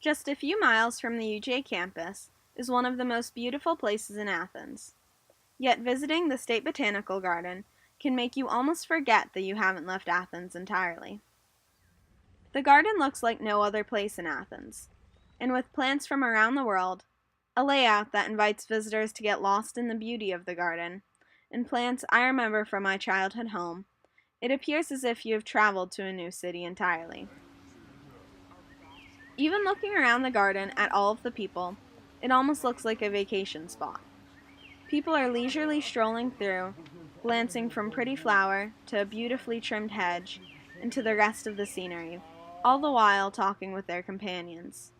Just a few miles from the UJ campus is one of the most beautiful places in Athens. Yet visiting the State Botanical Garden can make you almost forget that you haven't left Athens entirely. The garden looks like no other place in Athens, and with plants from around the world, a layout that invites visitors to get lost in the beauty of the garden, and plants I remember from my childhood home, it appears as if you have traveled to a new city entirely. Even looking around the garden at all of the people, it almost looks like a vacation spot. People are leisurely strolling through, glancing from pretty flower to a beautifully trimmed hedge and to the rest of the scenery, all the while talking with their companions.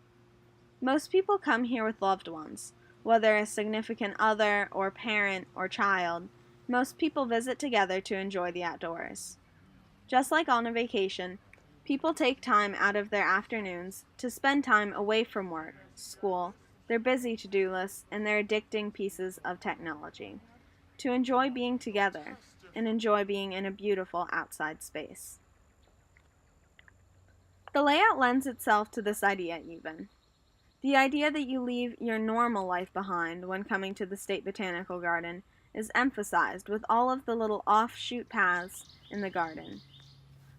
Most people come here with loved ones, whether a significant other or parent or child. Most people visit together to enjoy the outdoors. Just like on a vacation, people take time out of their afternoons to spend time away from work, school, their busy to-do lists, and their addicting pieces of technology, to enjoy being together and enjoy being in a beautiful outside space. The layout lends itself to this idea even. The idea that you leave your normal life behind when coming to the State Botanical Garden is emphasized with all of the little offshoot paths in the garden.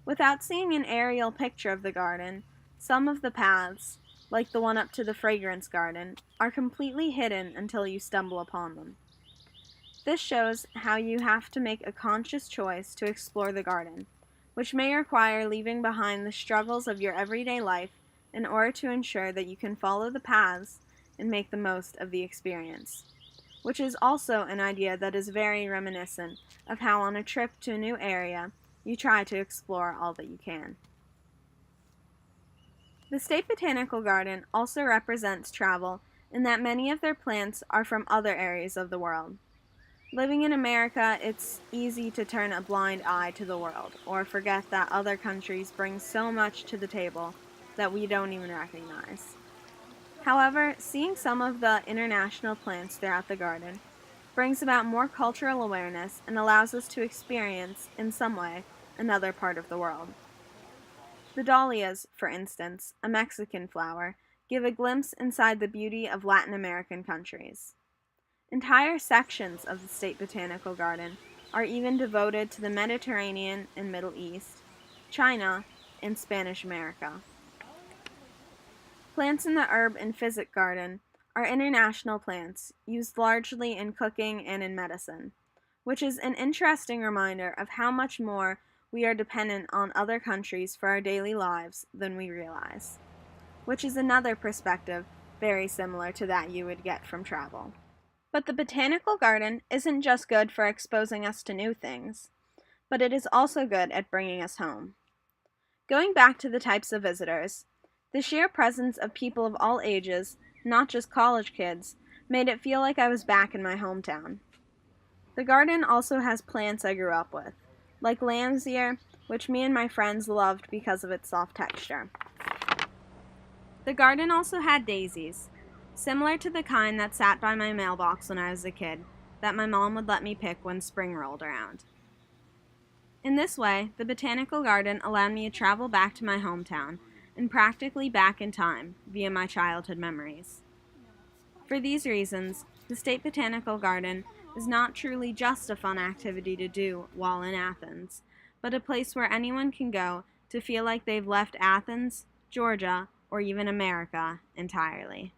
Without seeing an aerial picture of the garden, some of the paths, like the one up to the fragrance garden, are completely hidden until you stumble upon them. This shows how you have to make a conscious choice to explore the garden, which may require leaving behind the struggles of your everyday life in order to ensure that you can follow the paths and make the most of the experience, which is also an idea that is very reminiscent of how on a trip to a new area, you try to explore all that you can. The State Botanical Garden also represents travel in that many of their plants are from other areas of the world. Living in America, it's easy to turn a blind eye to the world, or forget that other countries bring so much to the table that we don't even recognize. However, seeing some of the international plants throughout the garden brings about more cultural awareness and allows us to experience, in some way, another part of the world. The dahlias, for instance, a Mexican flower, give a glimpse inside the beauty of Latin American countries. Entire sections of the State Botanical Garden are even devoted to the Mediterranean and Middle East, China, and Spanish America. Plants in the Herb and Physic Garden are international plants used largely in cooking and in medicine, which is an interesting reminder of how much more we are dependent on other countries for our daily lives than we realize, which is another perspective very similar to that you would get from travel. But the Botanical Garden isn't just good for exposing us to new things, but it is also good at bringing us home. Going back to the types of visitors, the sheer presence of people of all ages, not just college kids, made it feel like I was back in my hometown. The garden also has plants I grew up with, like lamb's ear, which me and my friends loved because of its soft texture. The garden also had daisies, similar to the kind that sat by my mailbox when I was a kid, that my mom would let me pick when spring rolled around. In this way, the Botanical Garden allowed me to travel back to my hometown, and practically back in time via my childhood memories. For these reasons, the State Botanical Garden is not truly just a fun activity to do while in Athens, but a place where anyone can go to feel like they've left Athens, Georgia, or even America entirely.